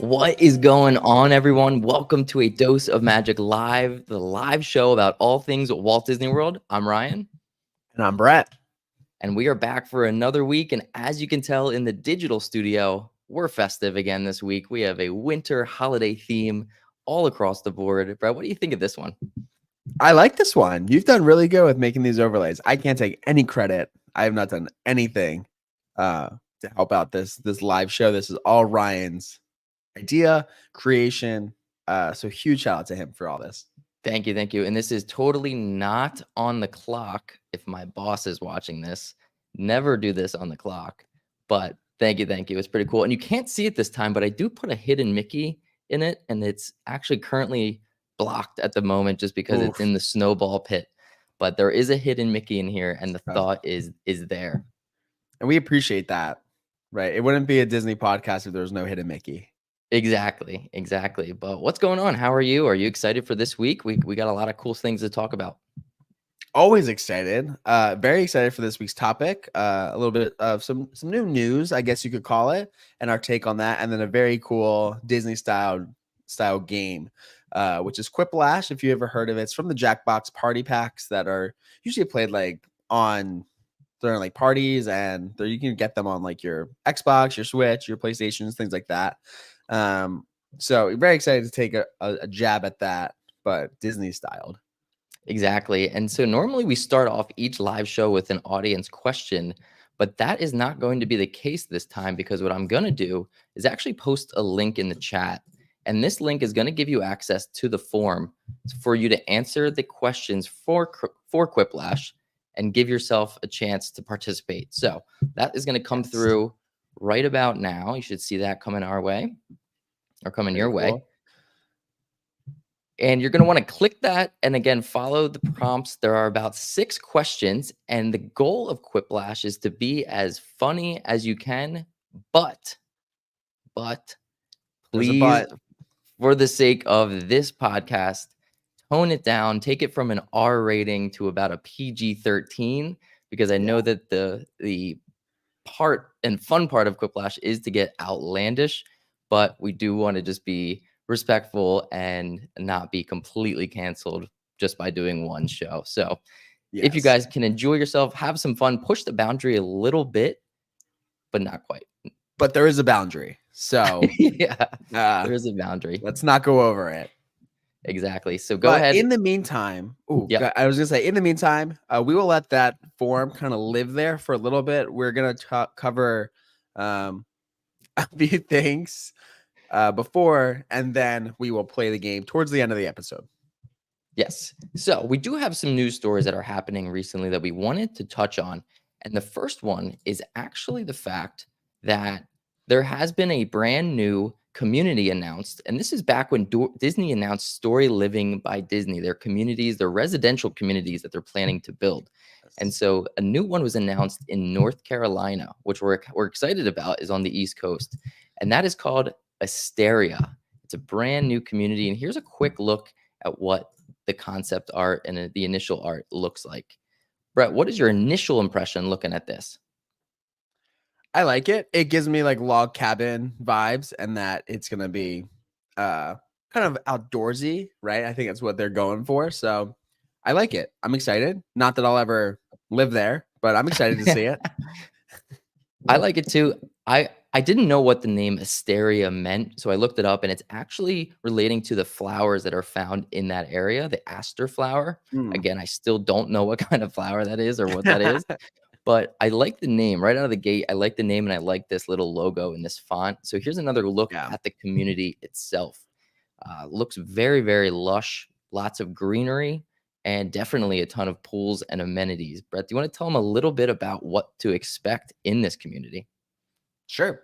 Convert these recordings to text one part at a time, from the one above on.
What is going on, everyone? Welcome to a Dose of Magic Live, the live show about all things Walt Disney World. I'm Ryan. And I'm Brett. And we are back for another week. And as you can tell in the digital studio, we're festive again this week. We have a winter holiday theme all across the board. Brett, what do you think of this one? I like this one. You've done really good with making these overlays. I can't take any credit. I have not done anything to help out this live show. This is all Ryan's idea, creation. So huge shout out to him for all this. Thank you. Thank you. And this is totally not on the clock. If my boss is watching this, never do this on the clock. But thank you. Thank you. It's pretty cool. And you can't see it this time, but I do put a hidden Mickey in it. And it's actually currently blocked at the moment just because it's in the snowball pit. But there is a hidden Mickey in here. And the thought is there. And we appreciate that. Right. It wouldn't be a Disney podcast if there was no hidden Mickey. Exactly. But what's going on? How are you? Are you excited for this week? We got a lot of cool things to talk about. Always excited. Very excited for this week's topic. A little bit of some new news, I guess you could call it, and our take on that, and then a very cool Disney-style game, which is Quiplash. If you ever heard of it, it's from the Jackbox party packs that are usually played during parties, and you can get them on like your Xbox, your Switch, your PlayStations, things like that. So very excited to take a jab at that, but Disney styled. Exactly. And so normally we start off each live show with an audience question, but that is not going to be the case this time because what I'm going to do is actually post a link in the chat. And this link is going to give you access to the form for you to answer the questions for Quiplash and give yourself a chance to participate. So that is going to come through right about now. You should see that coming our way or coming your way. And you're going to want to click that and again, follow the prompts. There are about 6 questions. And the goal of Quiplash is to be as funny as you can. But please, for the sake of this podcast, tone it down. Take it from an R rating to about a PG-13 because I know that the part and fun part of Quiplash is to get outlandish. But we do want to just be respectful and not be completely canceled just by doing one show. So if you guys can enjoy yourself, have some fun, push the boundary a little bit, but not quite. But there is a boundary. So there is a boundary. Let's not go over it. Exactly. So go ahead. In the meantime, I was going to say, in the meantime, we will let that form kind of live there for a little bit. We're going to cover a few things before, and then we will play the game towards the end of the episode. Yes. So we do have some news stories that are happening recently that we wanted to touch on. And the first one is actually the fact that there has been a brand new community announced. And this is back when Disney announced Story Living by Disney, their communities, their residential communities that they're planning to build. And so a new one was announced in North Carolina, which we're excited about, is on the East Coast. And that is called Asteria. It's a brand new community. And here's a quick look at what the concept art and the initial art looks like. Brett, what is your initial impression looking at this? I like it. It gives me like log cabin vibes and that it's going to be kind of outdoorsy, right? I think that's what they're going for. So I like it. I'm excited. Not that I'll ever live there, but I'm excited to see it. I like it too. I didn't know what the name Asteria meant, so I looked it up, and it's actually relating to the flowers that are found in that area, the aster flower. Again, I still don't know what kind of flower that is or what that is, but I like the name right out of the gate. I like the name, and I like this little logo in this font. So here's another look at the community itself. Looks very, very lush, lots of greenery, and definitely a ton of pools and amenities. Brett, do you want to tell them a little bit about what to expect in this community? Sure.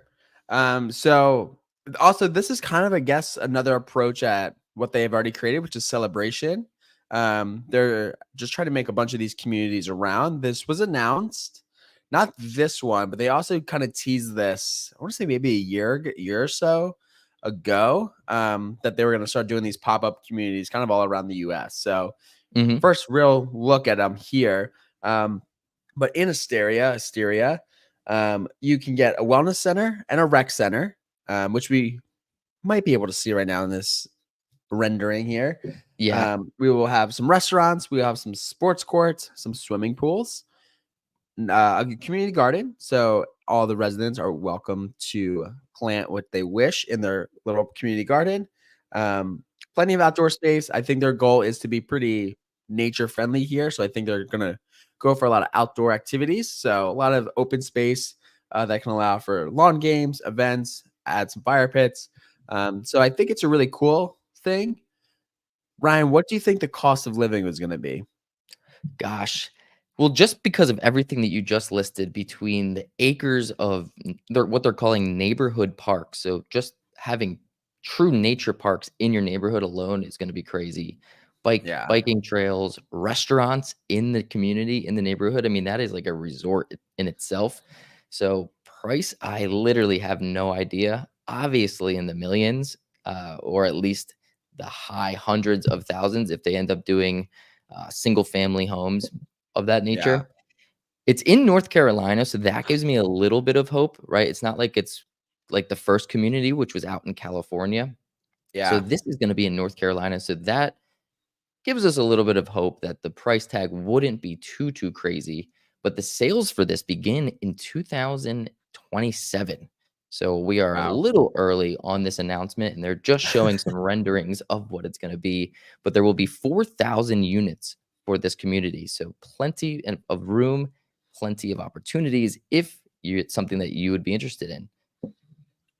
So also this is kind of, I guess, another approach at what they've already created, which is celebration. They're just trying to make a bunch of these communities around. This was announced, not this one, but they also kind of teased this, I want to say maybe a year or so ago, that they were going to start doing these pop-up communities kind of all around the US. So first real look at them here. But in Asteria, you can get a wellness center and a rec center, which we might be able to see right now in this rendering here. Yeah. We will have some restaurants. We will have some sports courts, some swimming pools, a community garden. So all the residents are welcome to plant what they wish in their little community garden. Plenty of outdoor space. I think their goal is to be pretty nature friendly here. So I think they're going to go for a lot of outdoor activities. So a lot of open space that can allow for lawn games, events, add some fire pits. So I think it's a really cool thing. Ryan, what do you think the cost of living was going to be? Gosh. Well, just because of everything that you just listed between the acres of what they're calling neighborhood parks. So just having true nature parks in your neighborhood alone is going to be crazy. Yeah. Biking trails, restaurants in the community, in the neighborhood. I mean, that is like a resort in itself. So price, I literally have no idea. Obviously in the millions, or at least the high hundreds of thousands if they end up doing single family homes of that Yeah. nature. It's in North Carolina, so that gives me a little bit of hope, right? It's not like it's like the first community, which was out in California. So Yeah. this is going to be in North Carolina. So that gives us a little bit of hope that the price tag wouldn't be too crazy, but the sales for this begin in 2027. So we are a Wow. little early on this announcement, and they're just showing some renderings of what it's going to be. But there will be 4,000 units for this community, so plenty of room, plenty of opportunities if it's something that you would be interested in.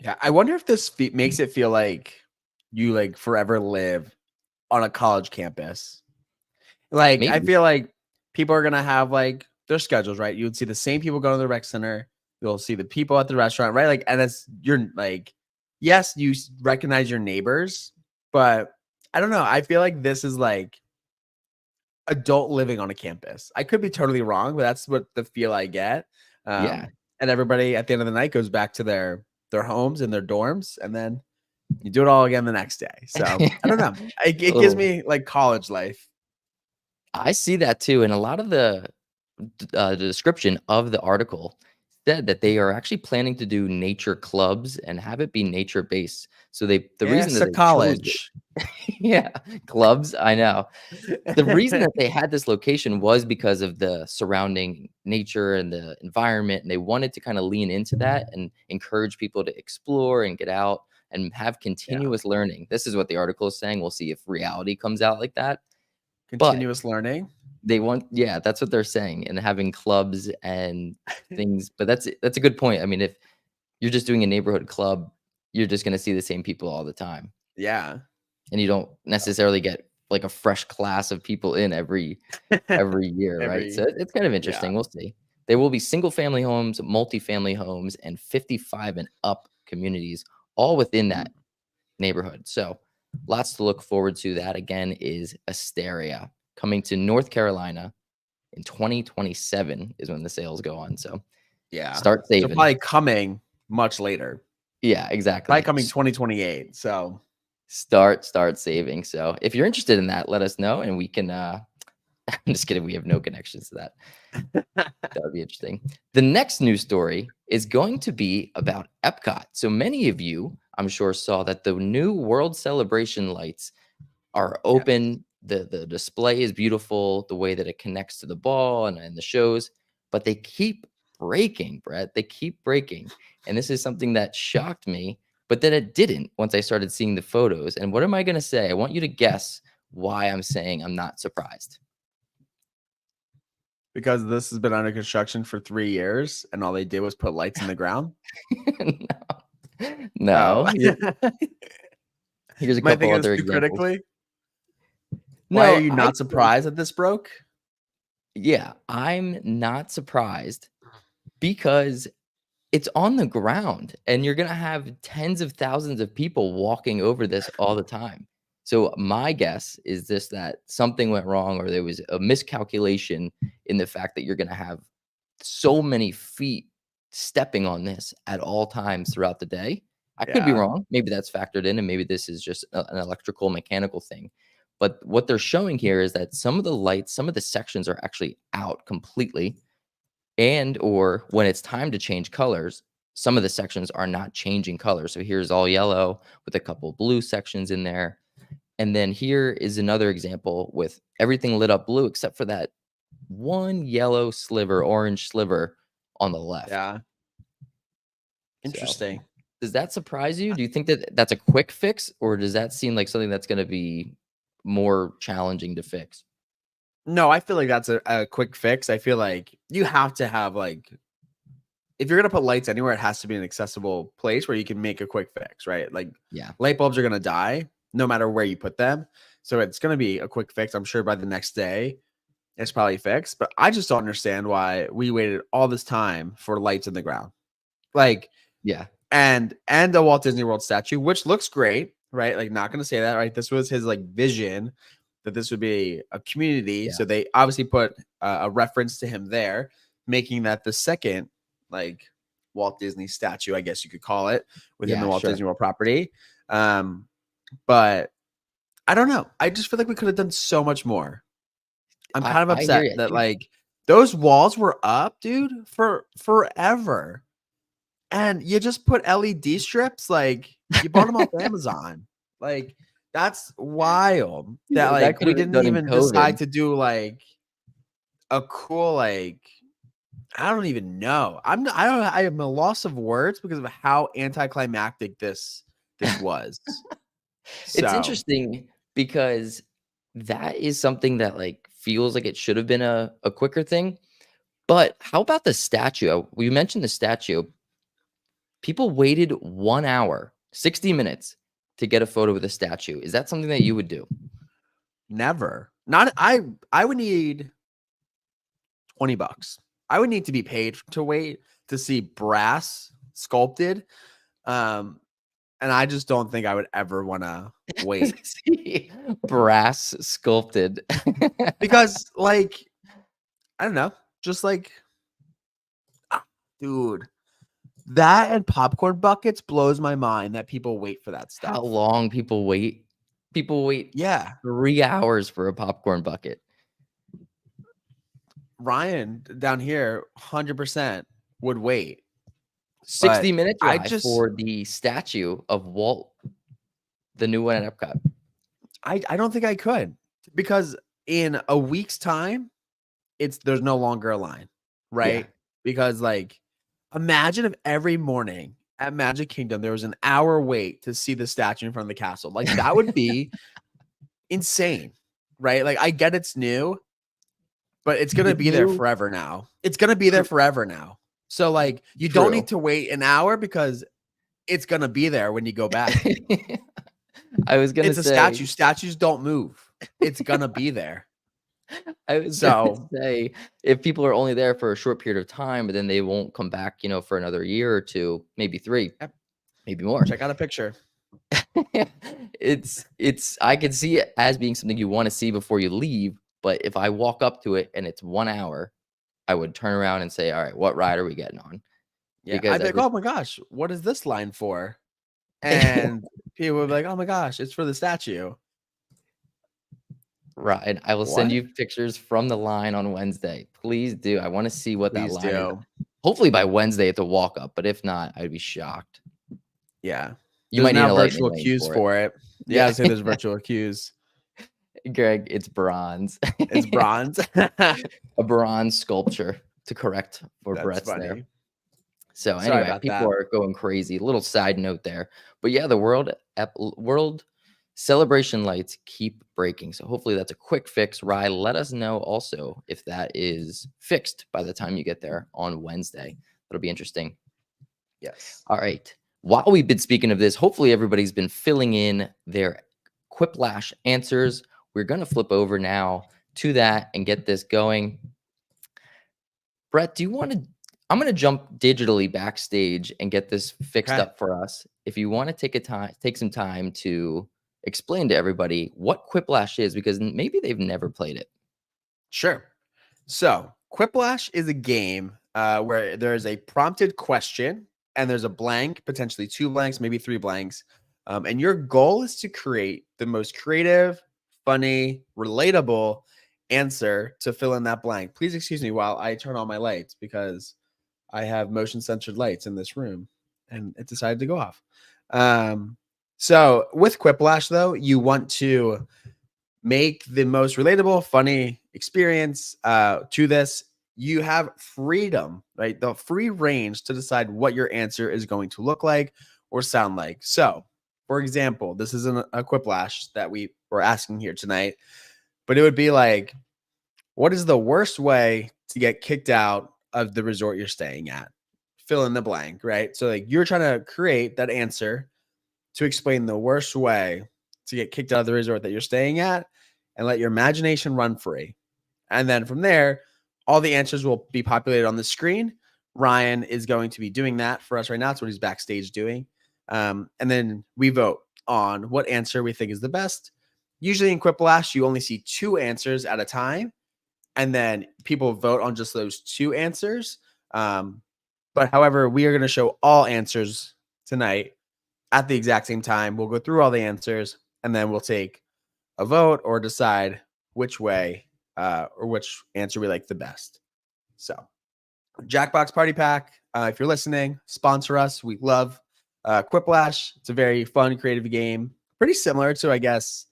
Yeah. I wonder if this makes it feel like you like forever live on a college campus. Like, I Maybe, feel like people are gonna have like their schedules, right? You would see the same people go to the rec center. You'll see the people at the restaurant, right? Like, and it's you're like, yes, you recognize your neighbors, but I don't know. I feel like this is like adult living on a campus. I could be totally wrong, but that's what the feel I get. yeah. And everybody at the end of the night goes back to their homes and their dorms, and then you do it all again the next day. So I don't know. A It gives little. me like college life. I see that too, and a lot of the description of the article said that they are actually planning to do nature clubs and have it be nature based. So the reason Yes, that a they chose it, college. yeah, clubs. I know the reason that they had this location was because of the surrounding nature and the environment, and they wanted to kind of lean into that and encourage people to explore and get out and have Yeah. continuous learning. This is what the article is saying. We'll see if reality comes out like that, but Continuous learning. they want, yeah, that's what they're saying, and having clubs and things, but that's a good point. I mean, if you're just doing a neighborhood club, you're just gonna see the same people all the time, Yeah. and you don't necessarily get, like, a fresh class of people in every year, right? So Every it's kind of yeah. interesting, we'll see. There will be single-family homes, multifamily homes, and 55 and up communities all within Mm. that neighborhood, so lots to look forward to. That, again, is Asteria, coming to North Carolina in 2027 is when the sales go on, so Yeah. start So saving. probably coming much later. Yeah, Probably exactly. coming 2028. So Start saving, so if you're interested in that, let us know, and we can, I'm just kidding, we have no connections to that. That would be interesting. The next news story is going to be about Epcot. So many of you, I'm sure, saw that the new World Celebration lights are yes. open. The display is beautiful, the way that it connects to the ball and the shows, but they keep breaking, Brett. They keep breaking. And this is something that shocked me, but then it didn't once I started seeing the photos. And what am I going to say? I want you to guess why I'm saying I'm not surprised. Because this has been under construction for 3 years and all they did was put lights in the ground. No. Oh. No. Here's a Am I couple thinking this other too examples. critically? Why are No, you I not surprised that this broke? yeah, I'm not surprised because it's on the ground, and you're gonna have tens of thousands of people walking over this all the time. So my guess is this, that something went wrong or there was a miscalculation in the fact that you're gonna have so many feet stepping on this at all times throughout the day. I could be Yeah. wrong. Maybe that's factored in, and maybe this is just an electrical mechanical thing. But what they're showing here is that some of the lights, some of the sections are actually out completely, and or when it's time to change colors, some of the sections are not changing color. So here's all yellow with a couple blue sections in there. And then here is another example with everything lit up blue except for that one yellow sliver, orange sliver on the left. Yeah. So Interesting. does that surprise you? Do you think that that's a quick fix, or does that seem like something that's going to be more challenging to fix? No, I feel like that's a quick fix. I feel like you have to have like if you're gonna put lights anywhere, it has to be an accessible place where you can make a quick fix, right? Like Yeah. light bulbs are gonna die no matter where you put them. So it's gonna be a quick fix. I'm sure by the next day it's probably fixed. But I just don't understand why we waited all this time for lights in the ground. Like Yeah. and a Walt Disney World statue, which looks great, right? Like not gonna say that, right? This was his like vision that this would be a community. Yeah. So they obviously put a reference to him there, making that the second like Walt Disney statue, I guess you could call it, within the Yeah, Walt sure. Disney World property. But I don't know. I just feel like we could have done so much more. I'm kind of I hear upset you. I that think like those walls were up, dude, for forever. And you just put LED strips, like you bought them off Amazon. Like that's wild that that like could we have been didn't done in even decide COVID. to do like a cool like I don't even know. I am a loss of words because of how anticlimactic this was. It's So interesting because that is something that, like, feels like it should have been a quicker thing, but how about the statue? We mentioned the statue. People waited 1 hour, 60 minutes to get a photo with a statue. Is that something that you would do? never. Not I would need $20. I would need to be paid to wait to see brass sculpted. Um and I just don't think I would ever want to wait See, brass sculpted. because like I don't know, just like ah, dude, that and popcorn buckets blows my mind that people wait for that How stuff. long people wait? People wait Yeah. 3 hours for a popcorn bucket. Ryan down here 100% would wait. 60 But minutes, I Rye, just for the statue of Walt, the new one at Epcot. I don't think I could because in a week's time, it's there's no longer a line, Yeah. right? Because like imagine if every morning at Magic Kingdom there was an hour wait to see the statue in front of the castle. Like that would be insane, right? Like I get it's new, but it's gonna It's be there new. forever now. It's gonna be there True. forever now. So like you don't need True. to wait an hour because it's gonna be there when you go back. I was gonna It's a say statue. Statues don't move. It's gonna be there. I was gonna So say, if people are only there for a short period of time, but then they won't come back, for another year or 2, maybe 3, yep, maybe more. check out a picture. It's I can see it as being something you wanna see before you leave, but if I walk up to it and it's 1 hour, I would turn around and say, "Alright, what ride are we getting on?" Yeah, Because I'd be I like, just "Oh my gosh, what is this line for?" And people would be like, "Oh my gosh, it's for the statue." Right, I will send What? you pictures from the line on Wednesday. Please do. I wanna see what that Please line is. do. Hopefully by Wednesday, it's a walk up, but if not, I'd be shocked. Yeah. You There's might need now a lightning virtual lane queues for it. for it. Yeah, Yeah. I say there's virtual queues. Greg, it's bronze. It's bronze. A bronze sculpture to correct for That's Brett's there. funny. So Sorry anyway, about people that. are going crazy. Little side note there. But yeah, the world celebration lights keep breaking. So hopefully that's a quick fix. Rye, let us know also if that is fixed by the time you get there on Wednesday. That'll be interesting. Yes. All right. While we've been speaking of this, hopefully everybody's been filling in their Quiplash answers. We're going to flip over now to that and get this going. Brett, do you want to? I'm going to jump digitally backstage and get this fixed Okay. up for us. If you want to take some time to explain to everybody what Quiplash is, because maybe they've never played it. Sure. So, Quiplash is a game where there is a prompted question and there's a blank, potentially 2 blanks, maybe 3 blanks. And your goal is to create the most creative, funny, relatable answer to fill in that blank. Please excuse me while I turn on my lights because I have motion censored lights in this room, and it decided to go off. So with Quiplash, though, you want to make the most relatable, funny experience to this. You have freedom, right? The free range to decide what your answer is going to look like or sound like. So, for example, this isn't a Quiplash that we were asking here tonight, but it would be like, what is the worst way to get kicked out of the resort you're staying at? Fill in the blank, right? So, like, you're trying to create that answer to explain the worst way to get kicked out of the resort that you're staying at and let your imagination run free. And then from there, all the answers will be populated on the screen. Ryan is going to be doing that for us right now. That's what he's backstage doing. And then we vote on what answer we think is the best. Usually in Quiplash, you only see 2 answers at a time. And then people vote on just those 2 answers. But however, we are going to show all answers tonight at the exact same time. We'll go through all the answers and then we'll take a vote or decide which way or which answer we like the best. So, Jackbox Party Pack, if you're listening, sponsor us. We love Quiplash. It's a very fun, creative game. Pretty similar to, I guess,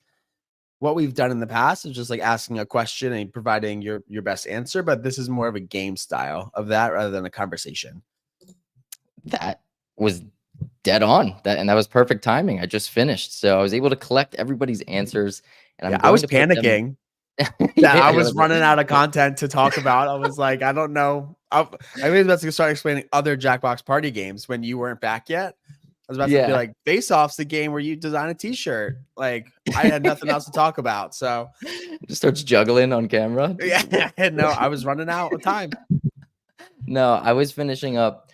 what we've done in the past is just like asking a question and providing your best answer. But this is more of a game style of that rather than a conversation. That was dead on. That was perfect timing. I just finished, so I was able to collect everybody's answers, and I was panicking. I was running out of content to talk about. I was like, I don't know. I was about to start explaining other Jackbox Party games when you weren't back yet. I was about to be like, Face Off's the game where you design a t-shirt. Like, I had nothing else to talk about. So just starts juggling on camera. Yeah, no, I was running out of time. No, I was finishing up.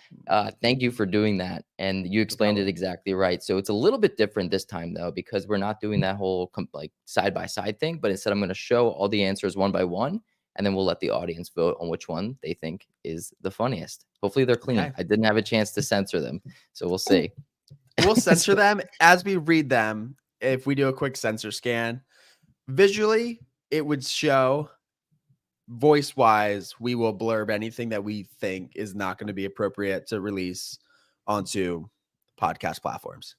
Thank you for doing that. And you explained it exactly right. So it's a little bit different this time, though, because we're not doing that whole like side-by-side thing. But instead, I'm going to show all the answers one by one. And then we'll let the audience vote on which one they think is the funniest. Hopefully, they're clean. Okay. I didn't have a chance to censor them. So we'll see. We'll censor them as we read them. If we do a quick censor scan, visually, it would show. Voice wise, we will blurb anything that we think is not going to be appropriate to release onto podcast platforms.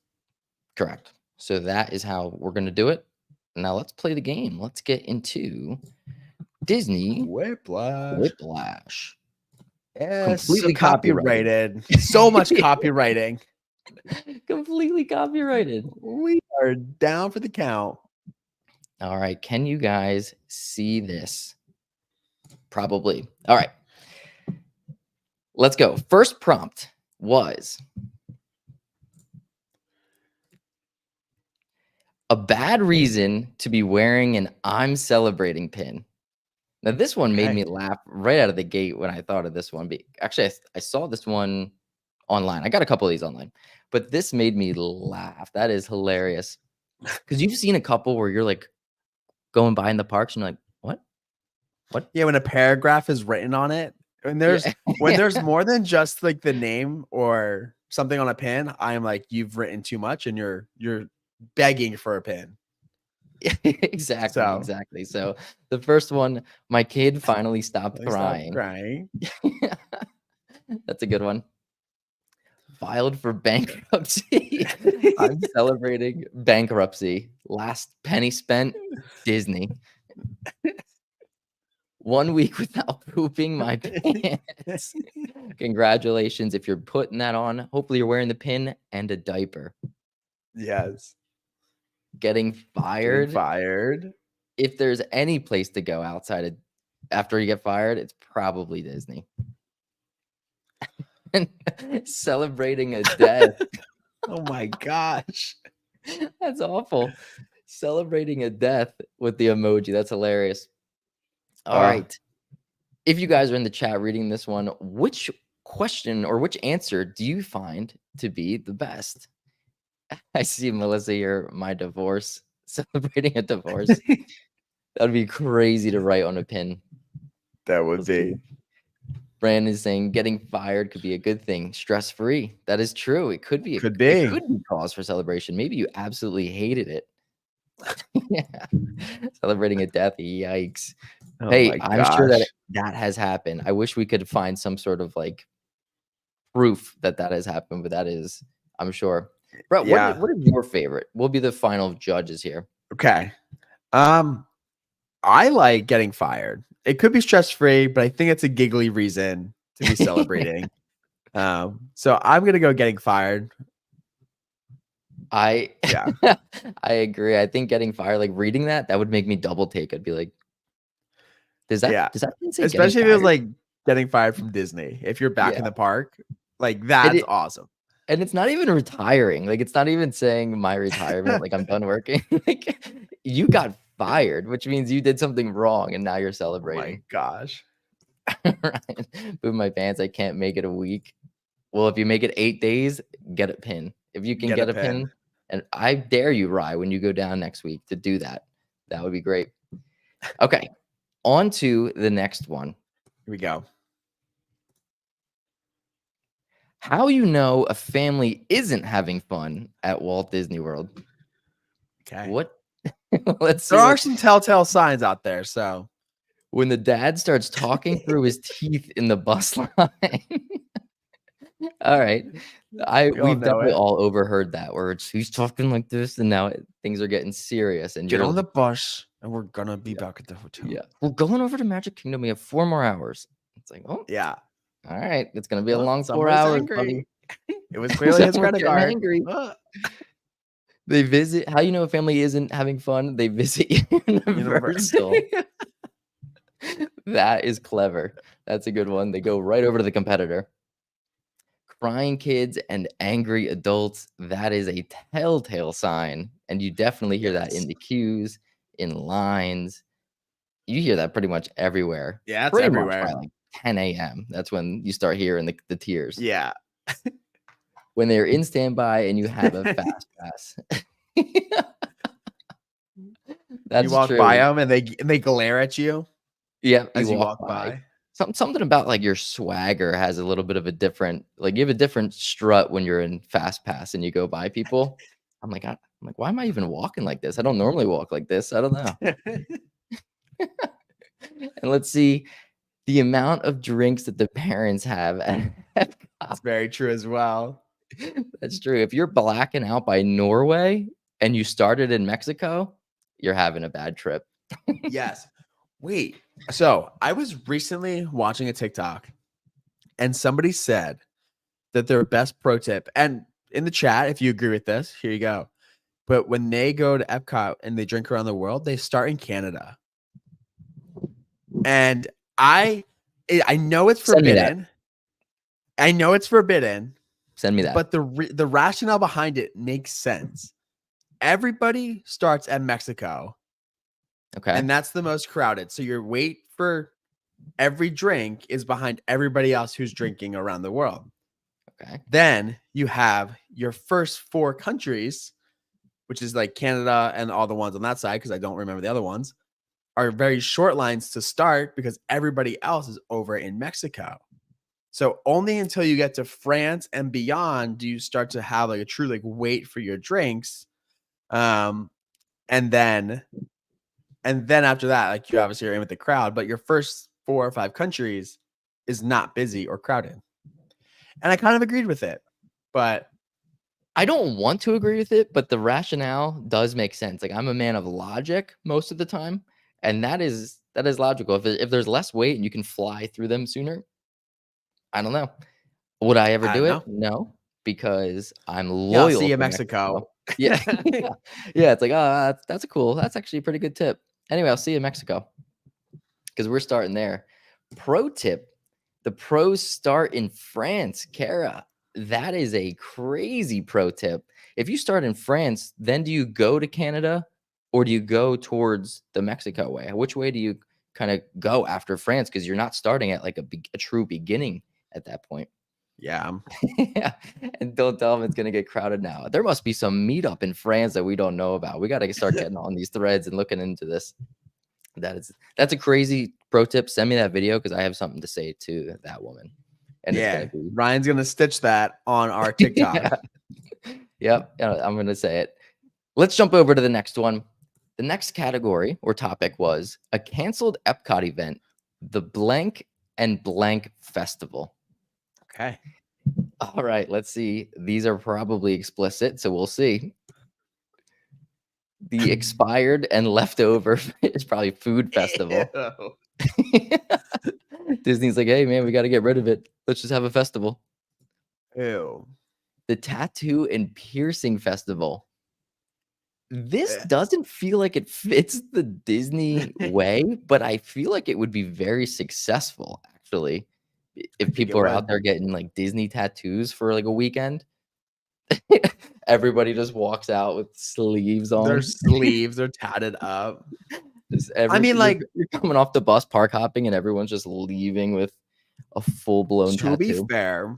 Correct. So that is how we're going to do it. Now let's play the game. Let's get into Disney Quiplash. Yes, completely copyrighted. So much copywriting. Completely copyrighted. We are down for the count. All right. Can you guys see this? Probably. All right. Let's go. First prompt was a bad reason to be wearing an I'm celebrating pin. Now, this one made me laugh right out of the gate when I thought of this one. Actually, I saw this one online. I got a couple of these online, but this made me laugh. That is hilarious. Because you've seen a couple where you're like going by in the parks and you're like, what? What? Yeah, when a paragraph is written on it, and there's there's more than just like the name or something on a pin, I'm like, you've written too much and you're begging for a pin. Exactly. So the first one, my kid finally stopped crying. That's a good one. Filed for bankruptcy. I'm celebrating bankruptcy. Last penny spent, Disney. 1 week without pooping my pants. Congratulations. If you're putting that on, hopefully you're wearing the pin and a diaper. Yes. Getting fired. Fired. If there's any place to go outside of after you get fired, it's probably Disney. Celebrating a death. Oh my gosh. That's awful. Celebrating a death with the emoji. That's hilarious. All right. If you guys are in the chat reading this one, which question or which answer do you find to be the best? I see Melissa here, my divorce, celebrating a divorce. That'd be crazy to write on a pin. That would be. Brandon is saying getting fired could be a good thing. Stress-free. That is true. It could be. It could be cause for celebration. Maybe you absolutely hated it. Yeah. Celebrating a death. Yikes. Oh, hey, I'm sure that has happened. I wish we could find some sort of like proof that that has happened, but that is, I'm sure. Brett, Yeah. what is your favorite? We'll be the final judges here. Okay. I like getting fired. It could be stress free, but I think it's a giggly reason to be celebrating. So I'm gonna go getting fired. I Yeah. I agree. I think getting fired, like reading that would make me double take. I'd be like, Yeah. does that mean say getting Especially if it was fired? like getting fired from Disney. If you're back in Yeah. the park, like And that's it awesome. and it's not even retiring. Like it's not even saying my retirement, like I'm done working. Like you got fired, which means you did something wrong and now you're Oh my celebrating. gosh. Right. Boom my pants. I can't make it a week. Well, if you make it 8 days, get a pin. If you can Get a get a pin. pin, and I dare you, Rye, when you go down next week to do that. That would be great. Okay, on to the next one. Here we go. How you know a family isn't having fun at Walt Disney World? Okay. What? Let's see There are what some telltale signs out there. So when the dad starts talking through his teeth in the bus line. All right. we all We've know definitely it. all overheard that where it's he's talking like this and now things are getting serious and Get you're on the like, bus and we're gonna be yeah, back at the hotel. yeah. We're going over to Magic Kingdom. We have 4 more hours. It's like, oh, Yeah. all right. It's gonna be a Oh, long 4 someone's hours, buddy. angry. It was clearly his Someone's credit getting card. angry. They visit how you know a family isn't having fun? They visit Universal. Universe. That is clever. That's a good one. They go right over to the competitor. Crying kids and angry adults, that is a telltale sign, and you definitely hear that in Yes. the queues, in lines. You hear that pretty much everywhere. Yeah, it's Pretty much by, everywhere. like, 10 AM. That's when you start hearing the tears. Yeah. When they're in standby and you have a fast pass. You That's walk by true. them and they glare at you Yep, you as you walk walk by. by. Something about, like, your swagger has a little bit of a different like, you have a different strut when you're in fast pass and you go by people. I'm like, "Why am I even walking like this? I don't normally walk like this. I don't know." And let's see the amount of drinks that the parents have at That's Epcot. very true as well. That's true. If you're blacking out by Norway and you started in Mexico, you're having a bad trip. Yes. Wait. So I was recently watching a TikTok and somebody said that their best pro tip, and in the chat, if you agree with this, here you go. But when they go to Epcot and they drink around the world, they start in Canada. And I know it's Send me that. forbidden. I know it's forbidden, Send me that. but the rationale behind it makes sense. Everybody starts at Mexico, Okay. and that's the most crowded. So your wait for every drink is behind everybody else who's drinking around the world. Okay. Then you have your first 4 countries, which is like Canada and all the ones on that side, because I don't remember the other ones, are very short lines to start because everybody else is over in Mexico. So only until you get to France and beyond do you start to have like a true like wait for your drinks. And then after that, like you obviously are in with the crowd, but your first 4 or 5 countries is not busy or crowded. And I kind of agreed with it, but I don't want to agree with it, but the rationale does make sense. Like I'm a man of logic most of the time, and that is logical. If there's less wait and you can fly through them sooner, I don't know. Would I ever I do don't it? know. No, because I'm Yeah, I'll loyal see you to in Mexico. Yeah. Yeah. Yeah, it's like, "Oh, that's actually a pretty good tip." Anyway, I'll see you in Mexico because we're starting there. Pro tip, the pros start in France, Kara. That is a crazy pro tip. If you start in France, then do you go to Canada or do you go towards the Mexico way? Which way do you kind of go after France? Because you're not starting at like a true beginning at that point. Yeah. Yeah, and don't tell them it's gonna get crowded now. There must be some meetup in France that we don't know about. We gotta start getting on these threads and looking into this. That's a crazy pro tip. Send me that video because I have something to say to that woman, and it's gonna Yeah. be Ryan's going to stitch that on our TikTok. Yep, I'm gonna say it. Let's jump over to the next one. The next category or topic was a canceled Epcot event, the blank and blank festival. Okay. All right, let's see. These are probably explicit, so we'll see. The expired and leftover is probably food festival. Ew. Disney's like, hey man, we got to get rid of it. Let's just have a festival. Ew. The tattoo and piercing festival. This Eh. doesn't feel like it fits the Disney way, but I feel like it would be very successful actually I if think it people are out would. there getting like Disney tattoos for like a weekend. Everybody just walks out with sleeves Their on. sleeves are tatted up. Just I mean, you're, like, you're coming off the bus park hopping and everyone's just leaving with a full-blown to be tattoo. fair,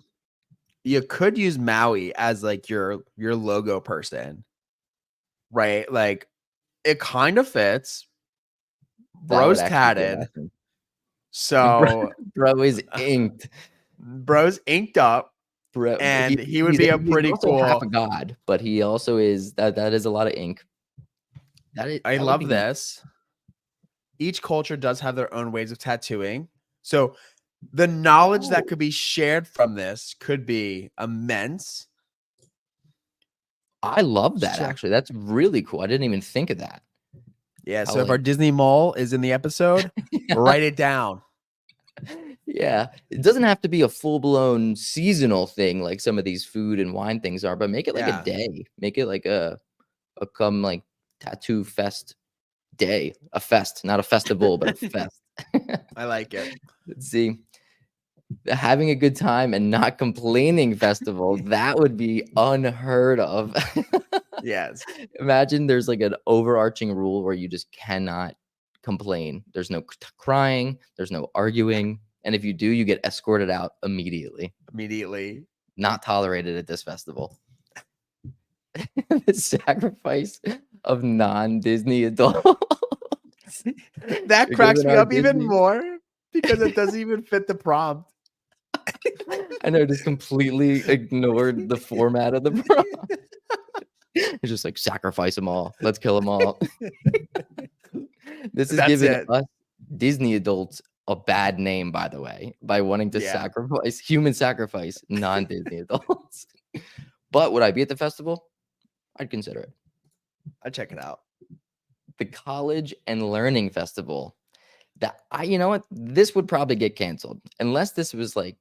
you could use Maui as like your logo person, right? Like it kind of fits. That would Bro's actually be tatted, awesome. Bro, so bro is inked. bro's inked up, Bro, and he would he's, be a he's pretty also half a cool. god, but he also is that is a lot of ink. I That would love be this. Each culture does have their own ways of tattooing, so the knowledge that could be shared from this could be immense. I love that So, actually. That's really cool. I didn't even think of that. yeah, How so if our like Disney mole is in the episode, write it down. yeah, it doesn't have to be a full-blown seasonal thing like some of these food and wine things are, but make it like a Yeah, day. Make it like a come like tattoo fest day. A fest, not a festival, but a fest. I like it. Let's see. The having a good time and not complaining festival, that would be unheard of. Yes. Imagine there's like an overarching rule where you just cannot complain. There's no crying, there's no arguing, and if you do, you get escorted out immediately. Immediately. Not tolerated at this festival. The sacrifice of non-Disney adults. That You're cracks giving me our up even Disney more because it doesn't even fit the prompt. I know, just completely ignored the format of the prompt. It's just like, sacrifice them all. Let's kill them all. This is That's giving it. us Disney adults a bad name, by the way, by wanting to Yeah. sacrifice non-Disney adults. But would I be at the festival? I'd consider it. I'll check it out. The College and Learning Festival. You know what? This would probably get canceled unless this was like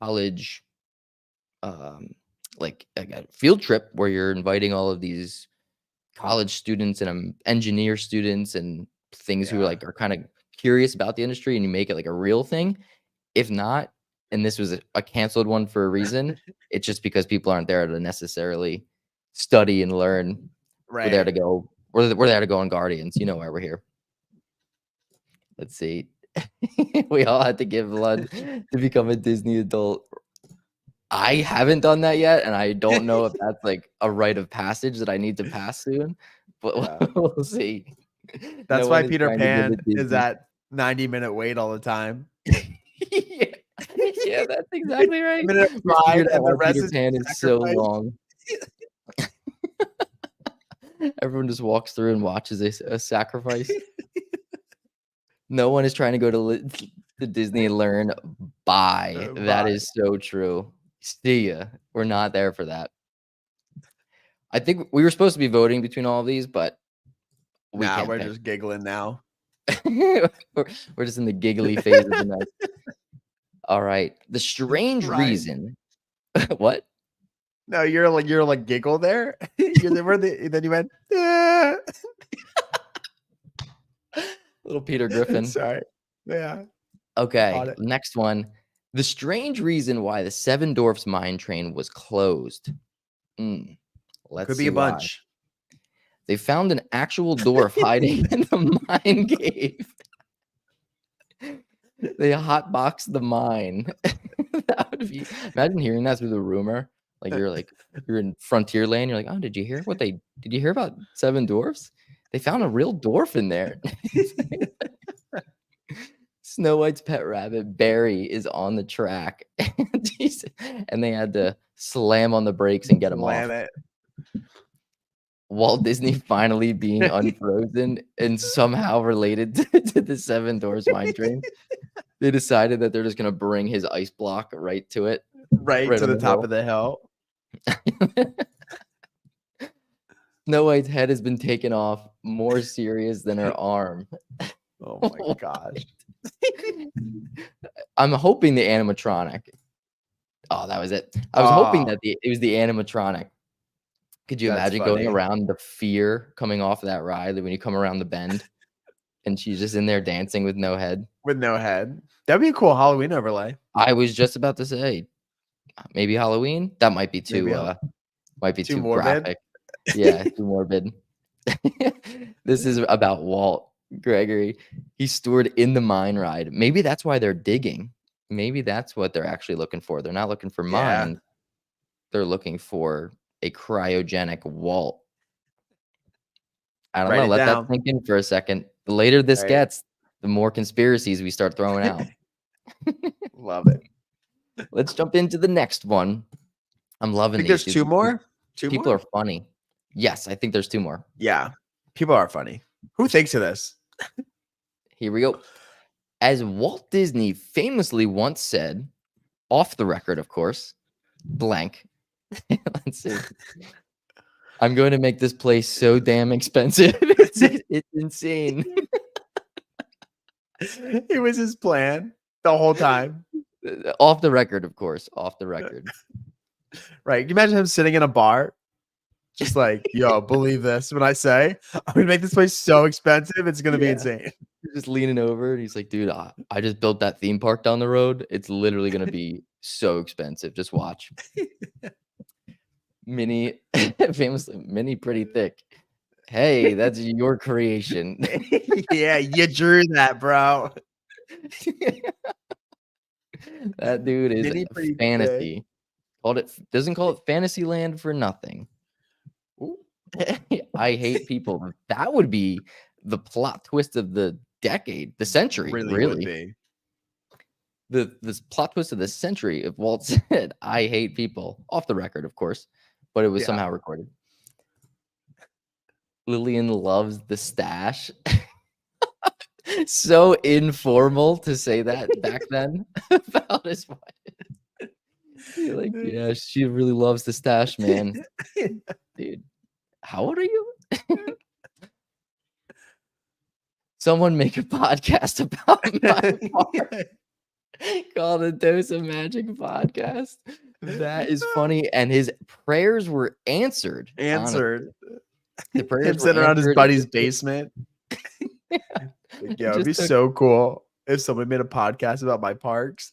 college, like a field trip where you're inviting all of these college students and engineer students and things who Yeah. like are kind of curious about the industry and you make it like a real thing. If not, and this was a canceled one for a reason, it's just because people aren't there to necessarily study and learn. We're there Right. to go. We're there to go on Guardians. You know why we're here. Let's see. We all had to give blood to become a Disney adult. I haven't done that yet, and I don't know if that's like a rite of passage that I need to pass soon, but Yeah. we'll see. That's No why one is Peter trying to give Pan it is Disney. at 90-minute wait all the time. Yeah. Yeah, that's exactly A right. minute of We pride figured out and the why rest Peter is Pan is so sacrifice. long. Everyone just walks through and watches a sacrifice. No one is trying to go to Disney and learn. Bye. That Bye. is so true. See ya. We're not there for that. I think we were supposed to be voting between all of these, but we Nah, can't we're pick. just giggling now. we're just in the giggly phase of the night. All right. The strange Right. reason. What? No, you're like giggle there. Then you went. "Ah." Little Peter Griffin. Sorry. Yeah. Okay. Caught it. Next one. The strange reason why the Seven Dwarfs mine train was closed. Let's Could be see a why. bunch. They found an actual dwarf hiding in the mine cave. They hotboxed the mine. That would be. Imagine hearing that through the rumor. Like you're in Frontierland. You're like, oh, did you hear about Seven Dwarfs? They found a real dwarf in there. Snow White's pet rabbit Barry is on the track, and they had to slam on the brakes and get him off. Slam it. Walt Disney finally being unfrozen and somehow related to the Seven Dwarfs mine train. They decided that they're just gonna bring his ice block right to it. right right to on the the top hill. of the hill. Snow White's head has been taken off, more serious than her arm. Oh my gosh. I'm hoping the animatronic. Oh, that was it. I was hoping Oh, that it was the animatronic. Could you that's imagine going funny. around the fear coming off of that ride when you come around the bend and she's just in there dancing with no head? With no head. That'd be a cool Halloween overlay. I was just about to say, maybe Halloween? That might be Maybe too too morbid. graphic. Yeah, too morbid. This is about Walt Gregory. He's stored in the mine ride. Maybe that's why they're digging. Maybe that's what they're actually looking for. They're not looking for Yeah. mine. They're looking for a cryogenic Walt. I don't Write know. it Let that down. sink in for a second. The later this Right. gets, the more conspiracies we start throwing out. Love it. Let's jump into the next one. I'm I loving think these, there's dude. two more. Two People are more? funny. Yes, I think there's 2 more. Yeah. People are funny. Who thinks of this? Here we go. As Walt Disney famously once said, off the record, of course, blank. Let's see. I'm going to make this place so damn expensive. It's insane. It was his plan the whole time. Off the record, of course. Off the record. Right. Can you imagine him sitting in a bar? Just like, yo, believe this. When I say I'm gonna make this place so expensive, it's gonna be Yeah. insane. He's just leaning over and he's like, dude, I just built that theme park down the road. It's literally going to be so expensive. Just watch. Minnie, famously, Minnie Pretty Thick. Hey, that's your creation. Yeah, you drew that, bro. That dude is Mini pretty thick. fantasy. Doesn't call it Fantasyland for nothing. Ooh, I hate people. That would be the plot twist of the decade, the century, really would really. be. This plot twist of the century if Walt said, I hate people, off the record, of course, but it was Yeah. somehow recorded. Lillian loves the stash. So informal to say that back then about his wife. You're like, yeah, she really loves the stash, man. Dude, how old are you? Someone make a podcast about my part. Called a Dose of Magic podcast. That is funny. And his prayers were answered. Answered. Honestly. The prayers Him were sitting around his answered. buddy's basement. Yeah. Like, yo, it'd be so cool if somebody made a podcast about my parks.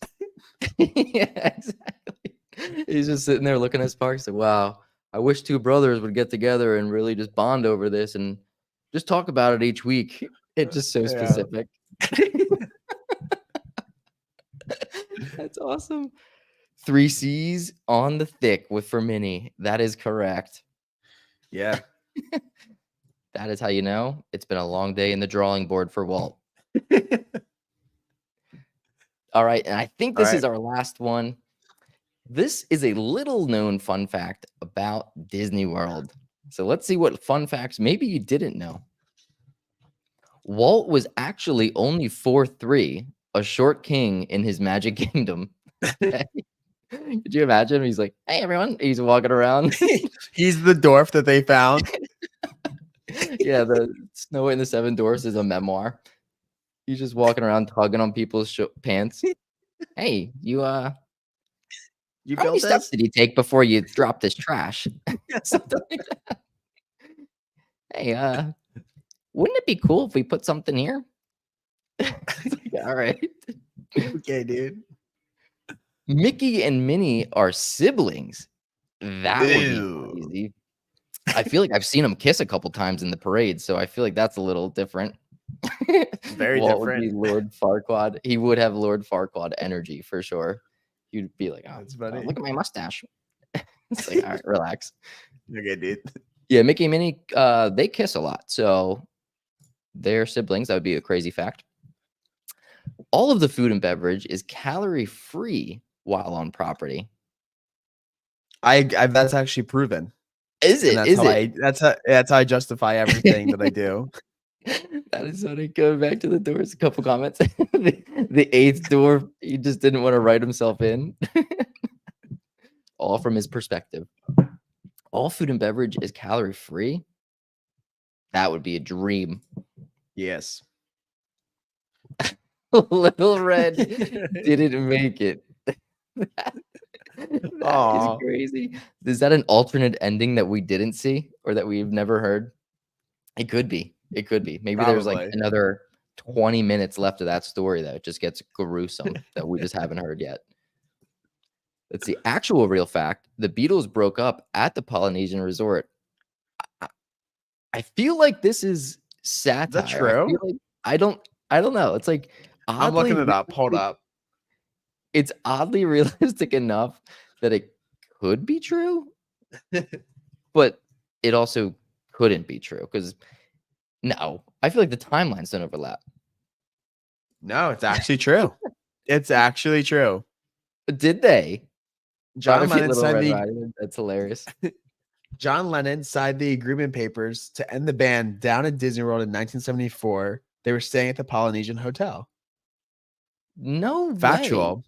Yeah, exactly. He's just sitting there looking at his parks like, wow, I wish 2 brothers would get together and really just bond over this and just talk about it each week. It's just so specific. That's awesome. 3 C's on the thick for Minnie. That is correct. Yeah. That is how you know it's been a long day in the drawing board for Walt. All right, and I think this is our last one. This is a little known fun fact about Disney World. So let's see what fun facts maybe you didn't know. Walt was actually only 4'3", a short king in his Magic Kingdom. Could you imagine? He's like, hey, everyone. He's walking around. He's the dwarf that they found. Yeah, the Snow White and the 7 Dwarfs is a memoir. He's just walking around tugging on people's pants. Hey, you You how many built steps this? did he take before you dropped this trash? Something like that. Hey, wouldn't it be cool if we put something here? It's like, all right. Okay, dude. Mickey and Minnie are siblings. That would be Ew. crazy. I feel like I've seen them kiss a couple times in the parade, so I feel like that's a little different. Very Walt would be different. Lord Farquaad. He would have Lord Farquaad energy for sure. He'd be like, oh, That's funny. look at my mustache. It's like, all right, relax. Okay, dude. Yeah, Mickey and Minnie, they kiss a lot, so they're siblings. That would be a crazy fact. All of the food and beverage is calorie free while on property. I that's actually proven. Is it? And Is it? that's how I justify everything that I do. That is funny. Going back to the doors, a couple comments. The 8th door, he just didn't want to write himself in. all from his perspective. All food and beverage is calorie free. That would be a dream. Yes. Little Red didn't make it. That is Aw, crazy. Is that an alternate ending that we didn't see or that we've never heard? It could be. It could be. Maybe there's like probably. another 20 minutes left of that story that just gets gruesome that we just haven't heard yet. Let's see. Actual real fact: the Beatles broke up at the Polynesian resort. I, I feel like this is Is that satire. I feel true? like I don't know. It's like I'm oddly looking it up. Hold realistic. up. It's oddly realistic enough that it could be true, but it also couldn't be true because no, I feel like the timelines don't overlap. No, it's actually true. It's actually true. Did they? Bobby John Feet Lennon Little signed Red the Riding Hood? That's hilarious. John Lennon signed the agreement papers to end the band down at Disney World in 1974. They were staying at the Polynesian Hotel. No way. Factual.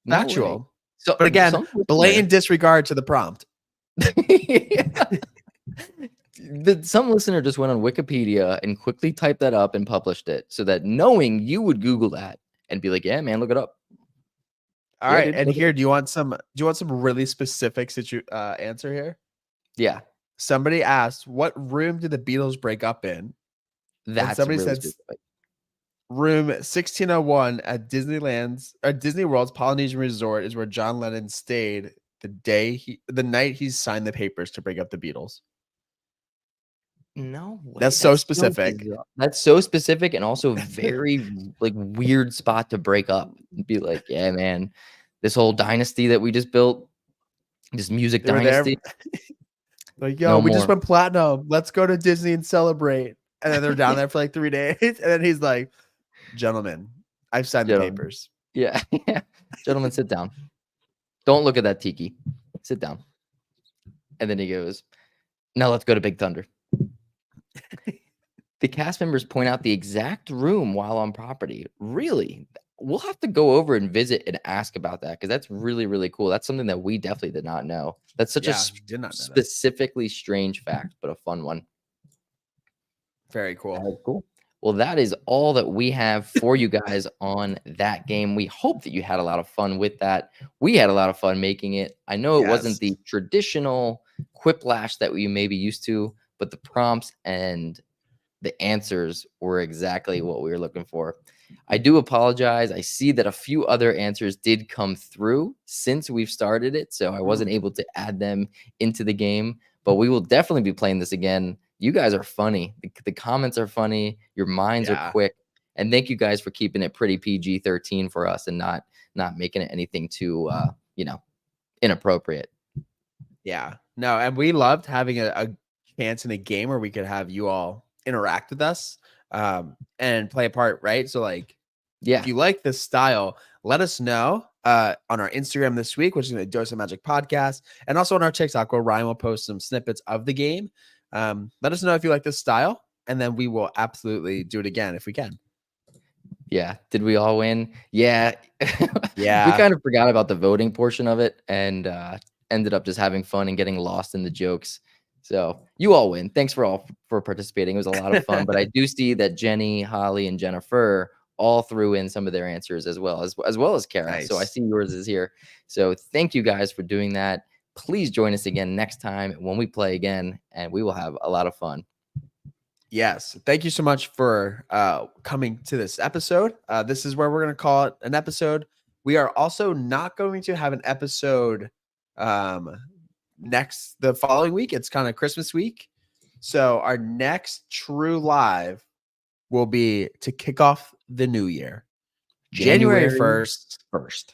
No way. Factual. So But again, some listener blatant disregard to the prompt. some listener just went on Wikipedia and quickly typed that up and published it so that knowing you would Google that and be like, yeah, man, look it up. All Yeah, right, dude, and look it here, up. do you want some really specific answer here? Yeah, Somebody asked, "What room did the Beatles break up in?" And that's somebody really said specific. room 1601 at Disneyland's or Disney World's Polynesian Resort is where John Lennon stayed the night he signed the papers to break up the Beatles. No way. That's so That's so specific. bizarre. That's so specific and also very like weird spot to break up. Be like, yeah, man, this whole dynasty that we just built, this music They were there dynasty, like, yo, no we just more. went platinum. Let's go to Disney and celebrate. And then they're down there for like 3 days. And then he's like, gentlemen, I've signed the Gentlemen. papers. Yeah, yeah. Gentlemen, sit down. Don't look at that tiki. Sit down. And then he goes, now let's go to Big Thunder. The cast members point out the exact room while on property. Really? We'll have to go over and visit and ask about that because that's really, really cool. That's something that we definitely did not know. That's such a Yeah, did not know that. specifically strange fact, but a fun one. Very cool. All right, cool. Well, that is all that we have for you guys on that game. We hope that you had a lot of fun with that. We had a lot of fun making it. I know it wasn't Yes. the traditional Quiplash that we may be used to, but the prompts and the answers were exactly what we were looking for. I do apologize. I see that a few other answers did come through since we've started it, so I wasn't able to add them into the game, but we will definitely be playing this again. You guys are funny. The comments are funny. Your minds are Yeah. quick. And thank you guys for keeping it pretty PG-13 for us and not making it anything too inappropriate. Yeah. No, and we loved having a chance in a game where we could have you all interact with us and play a part, right? So like Yeah. if you like this style, let us know on our Instagram this week, which is going to Dose of Magic Podcast, and also on our TikTok where Ryan will post some snippets of the game. Let us know if you like this style, and then we will absolutely do it again if we can. Yeah. Did we all win? Yeah. Yeah. We kind of forgot about the voting portion of it and ended up just having fun and getting lost in the jokes. So you all win. Thanks for participating. It was a lot of fun. But I do see that Jenny, Holly, and Jennifer all threw in some of their answers as well as Kara. Nice. So I see yours is here. So thank you guys for doing that. Please join us again next time when we play again, and we will have a lot of fun. Yes. Thank you so much for coming to this episode. This is where we're going to call it an episode. We are also not going to have an episode the following week. It's kind of Christmas week. So our next true live will be to kick off the new year. January 1st.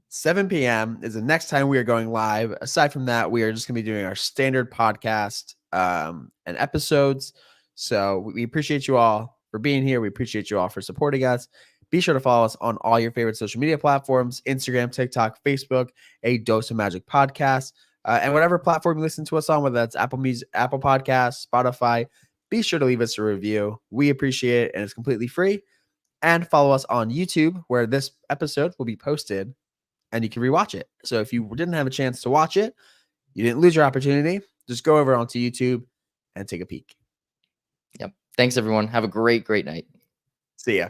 7 p.m. is the next time we are going live. Aside from that, we are just going to be doing our standard podcast and episodes. So we appreciate you all for being here. We appreciate you all for supporting us. Be sure to follow us on all your favorite social media platforms, Instagram, TikTok, Facebook, A Dose of Magic Podcast, and whatever platform you listen to us on, whether that's Apple Music, Apple Podcasts, Spotify. Be sure to leave us a review. We appreciate it, and it's completely free. And follow us on YouTube, where this episode will be posted and you can rewatch it. So if you didn't have a chance to watch it, you didn't lose your opportunity. Just go over onto YouTube and take a peek. Yep. Thanks, everyone. Have a great, great night. See ya.